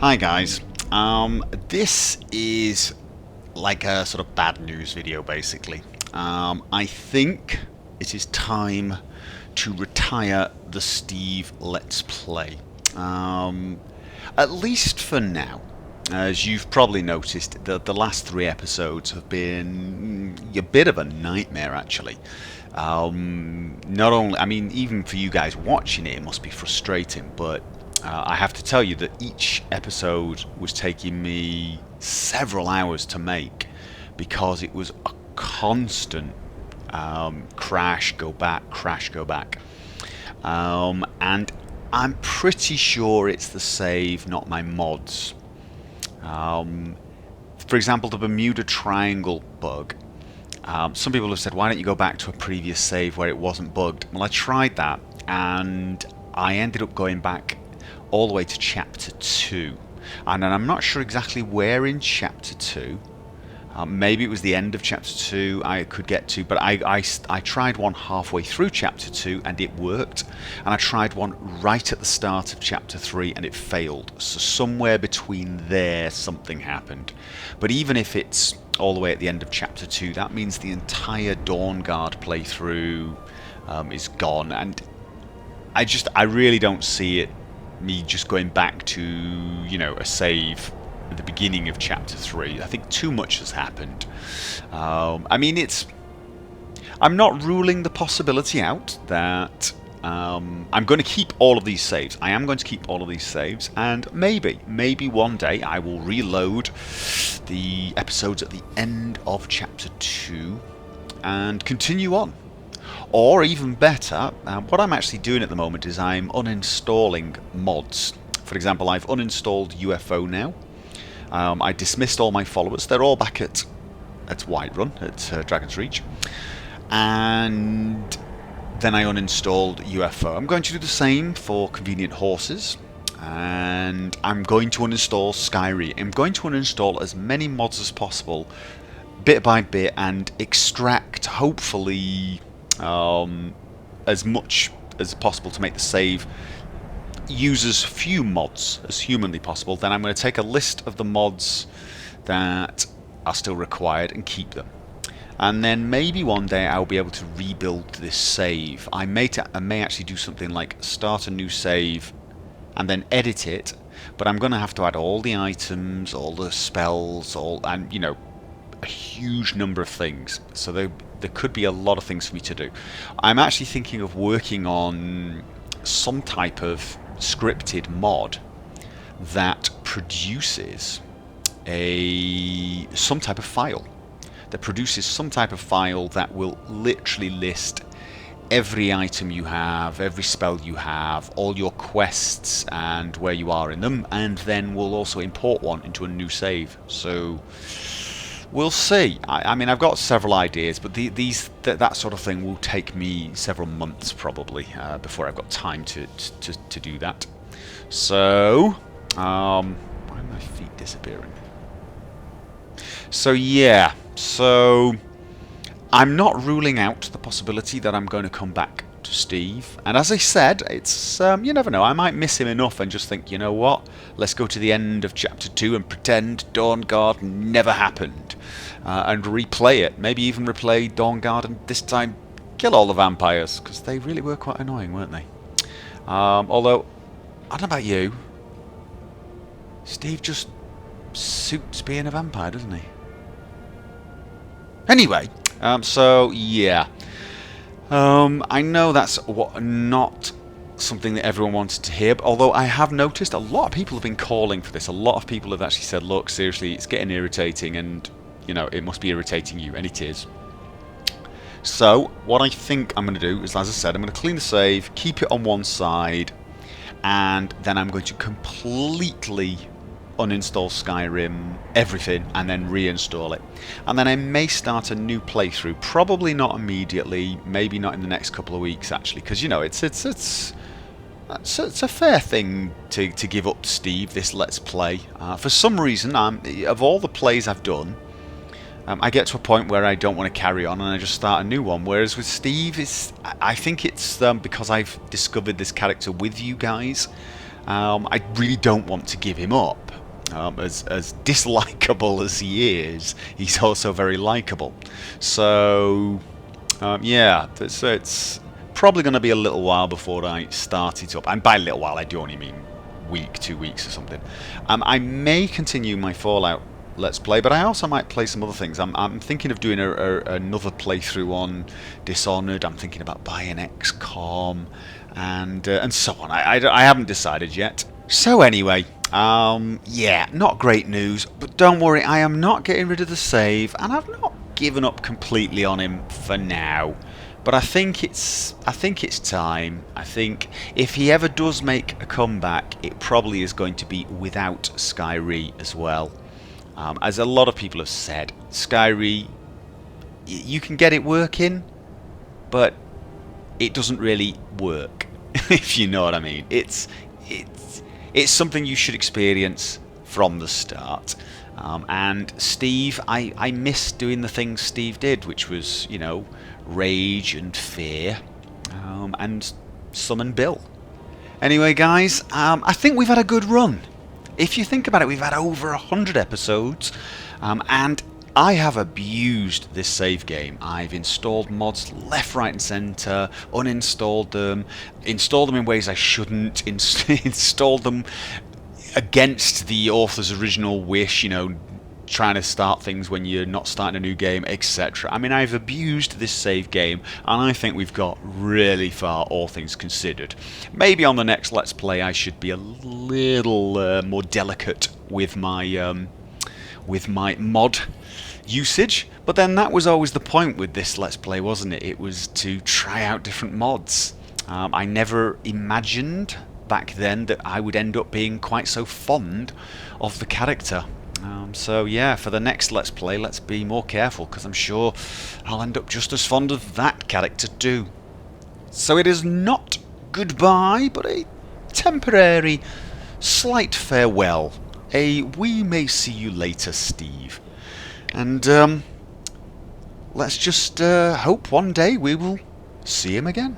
Hi guys. This is like a sort of bad news video basically. I think it is time to retire the Stiv Let's Play. At least for now. As you've probably noticed, the last 3 episodes have been a bit of a nightmare actually. Not only, I mean, even for you guys watching it, it must be frustrating, but I have to tell you that each episode was taking me several hours to make because it was a constant crash, go back, crash, go back. And I'm pretty sure it's the save, not my mods. For example, the Bermuda Triangle bug. Some people have said, why don't you go back to a previous save where it wasn't bugged? Well, I tried that, and I ended up going back all the way to Chapter 2. And I'm not sure exactly where in Chapter 2. Maybe it was the end of Chapter 2 I could get to, but I tried one halfway through Chapter 2 and it worked, and I tried one right at the start of Chapter 3 and it failed. So somewhere between there something happened. But even if it's all the way at the end of Chapter 2, that means the entire Dawnguard playthrough is gone, and I really don't see it, me just going back to, you know, a save at the beginning of Chapter 3. I think too much has happened. I mean, I'm not ruling the possibility out that I'm going to keep all of these saves. I am going to keep all of these saves, and maybe one day I will reload the episodes at the end of Chapter 2 and continue on. Or even better, what I'm actually doing at the moment is I'm uninstalling mods. For example, I've uninstalled UFO now. I dismissed all my followers. They're all back at Whiterun, at Dragon's Reach. And then I uninstalled UFO. I'm going to do the same for Convenient Horses. And I'm going to uninstall Skyrim. I'm going to uninstall as many mods as possible, bit by bit, and extract, hopefully, as much as possible to make the save use as few mods as humanly possible. Then I'm going to take a list of the mods that are still required and keep them. And then maybe one day I'll be able to rebuild this save. I may actually do something like start a new save and then edit it, but I'm going to have to add all the items, all the spells, and you know, a huge number of things. So there could be a lot of things for me to do. I'm actually thinking of working on some type of scripted mod that produces some type of file that will literally list every item you have, every spell you have, all your quests and where you are in them, and then we'll also import one into a new save. So we'll see. I mean, I've got several ideas, but that sort of thing will take me several months probably before I've got time to do that. So, why are my feet disappearing? So yeah, so I'm not ruling out the possibility that I'm going to come back to Stiv. And as I said, it's you never know. I might miss him enough and just think, you know what? Let's go to the end of Chapter 2 and pretend Dawnguard never happened, and replay it. Maybe even replay Dawnguard and this time kill all the vampires, because they really were quite annoying, weren't they? Although, I don't know about you, Stiv just suits being a vampire, doesn't he? Anyway, so yeah. I know that's not something that everyone wanted to hear, but although I have noticed a lot of people have been calling for this. A lot of people have actually said, look, seriously, it's getting irritating, and, you know, it must be irritating you, and it is. So, what I think I'm going to do is, as I said, I'm going to clean the save, keep it on one side, and then I'm going to completely uninstall Skyrim, everything, and then reinstall it. And then I may start a new playthrough, probably not immediately, maybe not in the next couple of weeks actually, because, you know, it's a fair thing to give up Stiv, this Let's Play. For some reason, of all the plays I've done, I get to a point where I don't want to carry on and I just start a new one. Whereas with Stiv, I think it's because I've discovered this character with you guys. I really don't want to give him up. As dislikable as he is, he's also very likable. So, yeah, it's probably going to be a little while before I start it up. And by a little while, I do only mean week, 2 weeks or something. I may continue my Fallout Let's Play, but I also might play some other things. I'm thinking of doing another playthrough on Dishonored. I'm thinking about buying XCOM and so on. I haven't decided yet. So anyway, yeah, not great news, but don't worry, I am not getting rid of the save, and I've not given up completely on him for now. But I think it's time. I think if he ever does make a comeback, it probably is going to be without Skyrim as well. As a lot of people have said, Skyrim, you can get it working, but it doesn't really work. If you know what I mean. It's something you should experience from the start. And Steve, I miss doing the things Steve did, which was, you know, rage and fear, and summon Bill. Anyway, guys, I think we've had a good run. If you think about it, we've had over 100 episodes, and I have abused this save game. I've installed mods left, right and centre, uninstalled them, installed them in ways I shouldn't, installed them against the author's original wish, you know, trying to start things when you're not starting a new game, etc. I mean, I've abused this save game, and I think we've got really far, all things considered. Maybe on the next Let's Play I should be a little more delicate with my mod usage, but then that was always the point with this Let's Play, wasn't it? It was to try out different mods. I never imagined back then that I would end up being quite so fond of the character. So yeah, for the next Let's Play, let's be more careful, because I'm sure I'll end up just as fond of that character too. So it is not goodbye, but a temporary, slight farewell. We may see you later, Steve. And let's just hope one day we will see him again.